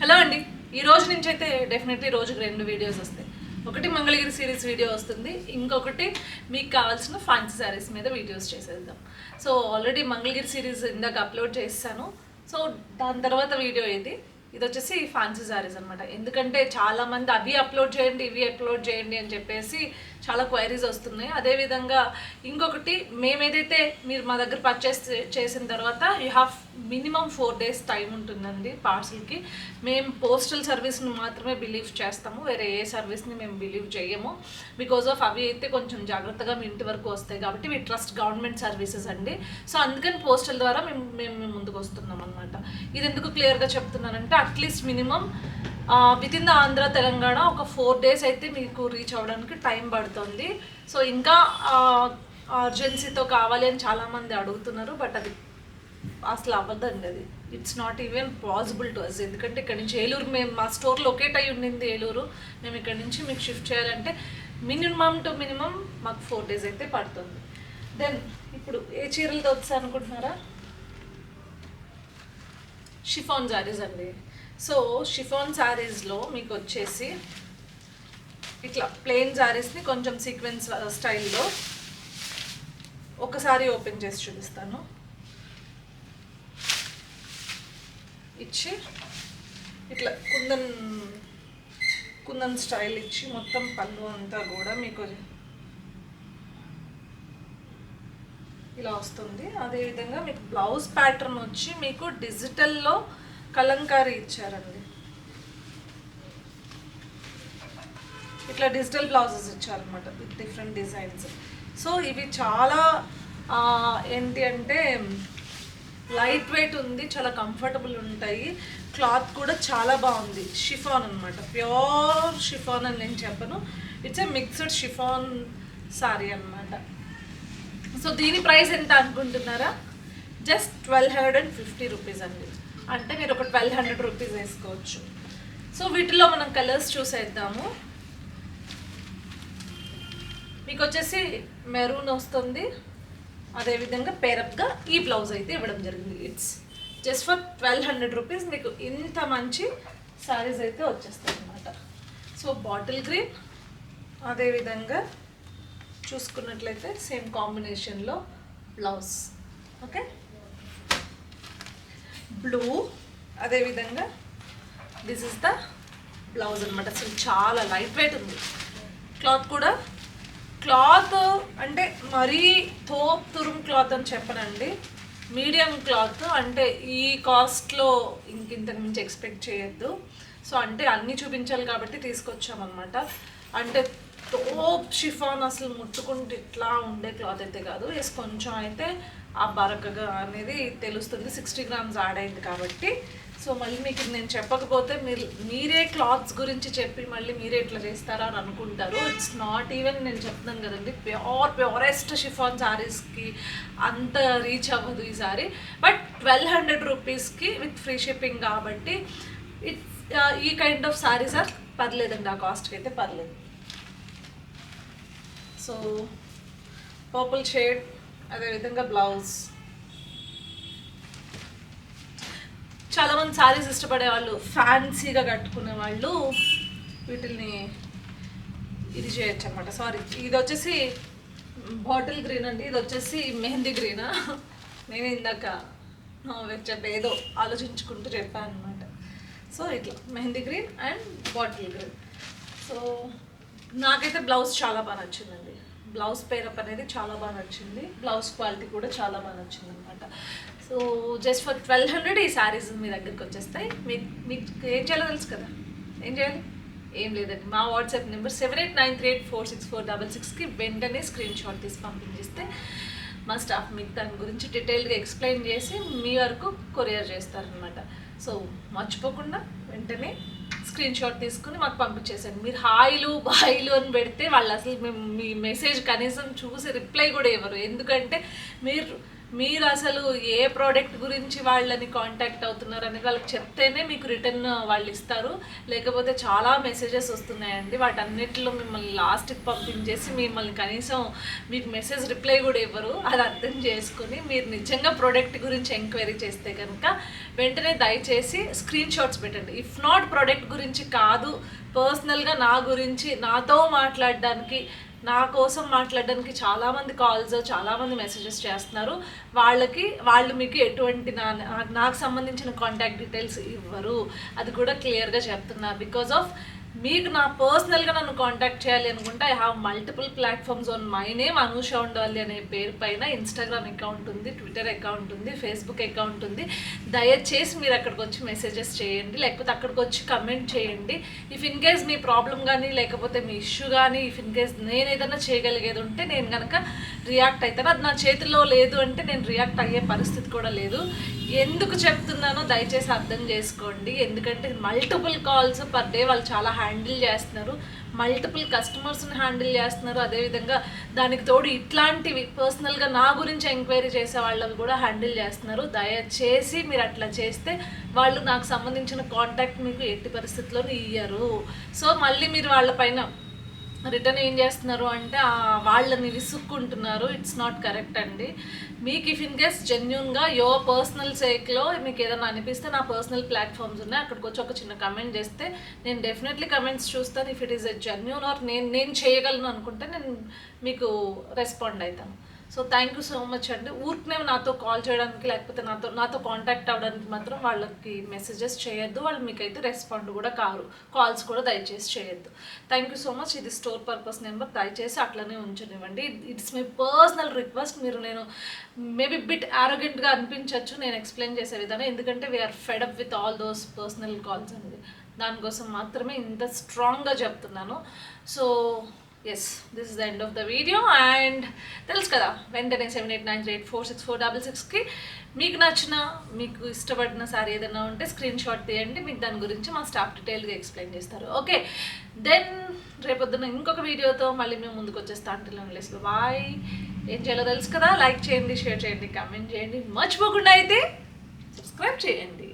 Hello అండి. ఈ రోజు నుంచి అయితే డెఫినెట్లీ రోజుకి 2 వీడియోస్ వస్తాయి. ఒకటి మంగళగిరి సిరీస్ వీడియో వస్తుంది, ఇంకొకటి మీకు కావాల్సిన ఫ్యాన్సీ శారీస్ మీద వీడియోస్ చేసేద్దాం. సో ఆల్రెడీ మంగళగిరి సిరీస్ ఇందాక అప్లోడ్ చేస్తాను. సో దాని తర్వాత వీడియో ఇది వచ్చేసి ఫ్యాన్సీ శారీస్ అనమాట. ఎందుకంటే చాలామంది అవి అప్లోడ్ చేయండి ఇవి అప్లోడ్ చేయండి అని చెప్పేసి చాలా క్వైరీస్ వస్తున్నాయి. అదేవిధంగా ఇంకొకటి, మేమేదైతే మీరు మా దగ్గర పర్చేస్ చేసిన తర్వాత you have minimum 4 days time ఉంటుందండి పార్సల్కి. మేము పోస్టల్ సర్వీస్ని మాత్రమే బిలీవ్ చేస్తాము, వేరే ఏ సర్వీస్ని మేము బిలీవ్ చేయము. బికాజ్ ఆఫ్ అవి అయితే కొంచెం జాగ్రత్తగా మీ ఇంటి వరకు వస్తాయి కాబట్టి మీ ట్రస్ట్ గవర్నమెంట్ సర్వీసెస్ అండి. సో అందుకని పోస్టల్ ద్వారా మేము ముందుకు వస్తున్నాం అనమాట. ఇది ఎందుకు క్లియర్గా చెప్తున్నానంటే at least minimum with in the Andhra Telangana ఒక 4 days అయితే మీకు రీచ్ అవ్వడానికి టైం పడుతుంది. సో ఇంకా అర్జెన్సీతో కావాలి అని చాలామంది అడుగుతున్నారు, బట్ అది అసలు అవ్వదండి. అది it's not even possible to us. ఎందుకంటే ఇక్కడ నుంచి ఏలూరు, మేము మా స్టోర్ లొకేట్ అయ్యి ఉండింది ఏలూరు, మేము ఇక్కడ నుంచి మీకు షిఫ్ట్ చేయాలంటే మినిమం టు మినిమం మాకు 4 days అయితే పడుతుంది. దెన్ ఇప్పుడు ఏ చీరలతో వచ్చా అనుకుంటున్నారా? షిఫాన్ శారీస్ అండి. సో షిఫాన్ శారీస్లో మీకు వచ్చేసి ఇట్లా ప్లెయిన్ శారీస్ని కొంచెం సీక్వెన్స్ స్టైల్లో ఒకసారి ఓపెన్ చేసి చూపిస్తాను. ఇచ్చి ఇట్లా కుందన్ స్టైల్ ఇచ్చి మొత్తం పళ్ళు అంతా కూడా మీకు ఇలా వస్తుంది. అదేవిధంగా మీకు బ్లౌజ్ ప్యాటర్న్ వచ్చి మీకు డిజిటల్లో కలంకారీ ఇచ్చారండి. ఇట్లా డిజిటల్ బ్లౌజెస్ ఇచ్చారనమాట విత్ డిఫరెంట్ డిజైన్స్. సో ఇవి చాలా ఏంటి అంటే లైట్ వెయిట్ ఉంది, చాలా కంఫర్టబుల్ ఉంటాయి. క్లాత్ కూడా చాలా బాగుంది. షిఫాన్ అనమాట, ప్యూర్ షిఫాన్ అని నేను చెప్పను, it's a mixed chiffon sorry అనమాట. సో దీని ప్రైస్ ఎంత అనుకుంటున్నారా? జస్ట్ 1250 రూపీస్ అండి. అంటే మీరు ఒక 1200 రూపీస్ వేసుకోవచ్చు. సో వీటిలో మనం కలర్స్ చూసేద్దాము. మీకు వచ్చేసి మెరూన్ వస్తుంది, అదేవిధంగా పేరప్గా ఈ బ్లౌజ్ అయితే ఇవ్వడం జరిగింది. ఇట్స్ జస్ట్ ఫర్ 1200 రూపీస్ మీకు ఇంత మంచి శారీస్ అయితే వచ్చేస్తాయి అన్నమాట. సో బాటిల్ గ్రీన్, అదేవిధంగా చూసుకున్నట్లయితే సేమ్ కాంబినేషన్లో బ్లౌజ్, ఓకే, బ్లూ, అదేవిధంగా దిస్ ఇస్ ద బ్లౌజ్ అనమాట. అసలు చాలా లైట్ వెయిట్ ఉంది. క్లాత్ కూడా, క్లాత్ అంటే మరీ తురుము క్లాత్ అని చెప్పనండి, మీడియం క్లాత్. అంటే ఈ కాస్ట్లో ఇంతకు మించి ఎక్స్పెక్ట్ చేయొద్దు. సో అంటే అన్నీ చూపించాలి కాబట్టి తీసుకొచ్చామన్నమాట. అంటే టోప్ షిఫాన్ అసలు ముట్టుకుంటే ఇట్లా ఉండే క్లాత్ అయితే కాదు. కొంచెం అయితే ఆ బరకగా అనేది తెలుస్తుంది, 60 grams యాడ్ అయింది కాబట్టి. సో మళ్ళీ మీకు నేను చెప్పకపోతే మీరే క్లాత్స్ గురించి చెప్పి మళ్ళీ మీరే ఇట్లా చేస్తారా అని అనుకుంటారు. ఇట్స్ నాట్ ఈవెన్, నేను చెప్తున్నాను కదండి, ప్యూరెస్ట్ షిఫాన్ శారీస్కి అంత రీచ్ అవ్వదు ఈ సారీ. బట్ 1200 రూపీస్కి విత్ ఫ్రీ షిప్పింగ్ కాబట్టి ఈ కైండ్ ఆఫ్ శారీస్ ఆర్ పర్లేదండి, ఆ కాస్ట్కి అయితే పర్లేదు. సో పర్పుల్ షేడ్, అదేవిధంగా బ్లౌజ్. చాలామంది శారీస్ ఇష్టపడే వాళ్ళు, ఫ్యాన్సీగా కట్టుకునే వాళ్ళు వీటిని ఇది చేయొచ్చు అనమాట. సారీ, ఇది వచ్చేసి బాటిల్ గ్రీన్ అండి, ఇది వచ్చేసి మెహందీ గ్రీనా. నేను ఇందాక ఏదో ఆలోచించుకుంటూ చెప్పాను అనమాట. సో ఇట్లా mehndi green and bottle green. So నాకైతే బ్లౌజ్ చాలా బాగా నచ్చిందండి. బ్లౌజ్ పేరప్ అనేది చాలా బాగా నచ్చింది, బ్లౌజ్ క్వాలిటీ కూడా చాలా బాగా నచ్చింది అనమాట. సో జస్ట్ ఫర్ 1200 ఈ శారీస్ మీ దగ్గరికి వచ్చేస్తాయి. మీకు ఏం చేయాలో తెలుసు కదా, ఏం చేయాలి? ఏం లేదండి, మా వాట్సాప్ నెంబర్ 7893846466కి వెంటనే స్క్రీన్ షాట్ తీసి పంపించేస్తే మా స్టాఫ్ మీకు దాని గురించి డీటెయిల్గా ఎక్స్ప్లెయిన్ చేసి మీ వరకు కొరియర్ చేస్తారనమాట. సో మర్చిపోకుండా వెంటనే స్క్రీన్ షాట్ తీసుకుని మాకు పంపించేసాను. మీరు హాయిలు బాయిలు అని పెడితే వాళ్ళు అసలు మీ మెసేజ్ కనీసం చూసి రిప్లై కూడా ఇవ్వరు. ఎందుకంటే మీరు అసలు ఏ ప్రోడక్ట్ గురించి వాళ్ళని కాంటాక్ట్ అవుతున్నారు అనేది వాళ్ళకి చెప్తేనే మీకు రిటర్న్ వాళ్ళు ఇస్తారు. లేకపోతే చాలా మెసేజెస్ వస్తున్నాయండి, వాటన్నిటిలో మిమ్మల్ని లాస్ట్కి పంపించేసి మిమ్మల్ని కనీసం మీకు మెసేజ్ రిప్లై కూడా ఇవ్వరు. అది అర్థం చేసుకుని మీరు నిజంగా ప్రోడక్ట్ గురించి ఎంక్వైరీ చేస్తే కనుక వెంటనే దయచేసి స్క్రీన్ షాట్స్ పెట్టండి. ఇఫ్ నాట్ ప్రోడక్ట్ గురించి కాదు, పర్సనల్గా నా గురించి నాతో మాట్లాడడానికి, నా కోసం మాట్లాడడానికి చాలామంది కాల్స్, చాలామంది మెసేజెస్ చేస్తున్నారు. వాళ్ళు మీకు ఎటువంటి నాకు సంబంధించిన కాంటాక్ట్ డీటెయిల్స్ ఇవ్వరు. అది కూడా క్లియర్గా చెప్తున్నా. బికాజ్ ఆఫ్ మీకు నా పర్సనల్గా నన్ను కాంటాక్ట్ చేయాలి అనుకుంటే I have multiple platforms on my name Anusha ఉండాలి అనే పేరు పైన ఇన్స్టాగ్రామ్ అకౌంట్ ఉంది, ట్విట్టర్ అకౌంట్ ఉంది, ఫేస్బుక్ అకౌంట్ ఉంది. దయచేసి మీరు అక్కడికి వచ్చి మెసేజెస్ చేయండి, లేకపోతే అక్కడికి వచ్చి కమెంట్ చేయండి. If in case me problem కానీ లేకపోతే మీ ఇష్యూ కానీ ఇఫ్ ఇన్ కేస్ నేను ఏదైనా చేయగలిగేది ఉంటే నేను కనుక రియాక్ట్ అవుతాను. అది నా చేతిలో లేదు అంటే నేను రియాక్ట్ అయ్యే పరిస్థితి కూడా లేదు. ఎందుకు చెప్తున్నానో దయచేసి అర్థం చేసుకోండి. ఎందుకంటే మల్టిపుల్ కాల్స్ పర్ డే వాళ్ళు చాలా హ్యాండిల్ చేస్తున్నారు, మల్టిపుల్ కస్టమర్స్ని హ్యాండిల్ చేస్తున్నారు. అదేవిధంగా దానికి తోడు ఇట్లాంటివి పర్సనల్గా నా గురించి ఎంక్వైరీ చేసే వాళ్ళని కూడా హ్యాండిల్ చేస్తున్నారు. దయచేసి మీరు అట్లా చేస్తే వాళ్ళు నాకు సంబంధించిన కాంటాక్ట్ మీకు ఎట్టి పరిస్థితుల్లో ఇయ్యరు. సో మళ్ళీ మీరు వాళ్ళపైన రిటర్న్ ఏం చేస్తున్నారు అంటే వాళ్ళని విసుక్కుంటున్నారు. ఇట్స్ నాట్ కరెక్ట్ అండి. మీకు ఇఫ్ ఇన్ కేస్ జెన్యున్గా యువర్ పర్సనల్ సేక్లో మీకు ఏదైనా అనిపిస్తే నా పర్సనల్ ప్లాట్ఫామ్స్ ఉన్నాయి, అక్కడికి వచ్చి ఒక చిన్న కమెంట్ చేస్తే నేను డెఫినెట్లీ కమెంట్స్ చూస్తాను. If it is a genuine are నేను చేయగలను అనుకుంటే నేను మీకు రెస్పాండ్ అవుతాను. So thank you so much అండి. ఊరికనే నాతో కాల్ చేయడానికి లేకపోతే నాతో కాంటాక్ట్ అవ్వడానికి మాత్రం వాళ్ళకి మెసేజెస్ చేయొద్దు. వాళ్ళు మీకైతే రెస్పాండ్ కూడా కారు. కాల్స్ కూడా దయచేసి చేయొద్దు. Thank you so much. ఇది స్టోర్ పర్పస్ నెంబర్, దయచేసి అట్లనే ఉంచనివ్వండి. It's my personal request. నేను మేబీ బిట్ ఆరోగెంట్గా అనిపించవచ్చు నేను ఎక్స్ప్లెయిన్ చేసే విధానం, ఎందుకంటే we're fed up with all those personal calls అండి. దానికోసం మాత్రమే ఇంత స్ట్రాంగ్గా చెప్తున్నాను. So yes, this is the end of the video. And తెలుసు కదా, వెంటనే 7893846466కి మీకు నచ్చిన, మీకు ఇష్టపడిన సారీ ఏదైనా ఉంటే స్క్రీన్ షాట్ తీయండి. మీకు దాని గురించి మా స్టాఫ్ డీటెయిల్గా ఎక్స్ప్లెయిన్ చేస్తారు. ఓకే, దెన్ రేపొద్దున ఇంకొక వీడియోతో మళ్ళీ మేము ముందుకు వచ్చేస్తా. అంటే బాయ్. ఏం చేయాలో తెలుసు కదా, లైక్ చేయండి, షేర్ చేయండి, కామెంట్ చేయండి, మర్చిపోకుండా అయితే సబ్స్క్రైబ్ చేయండి.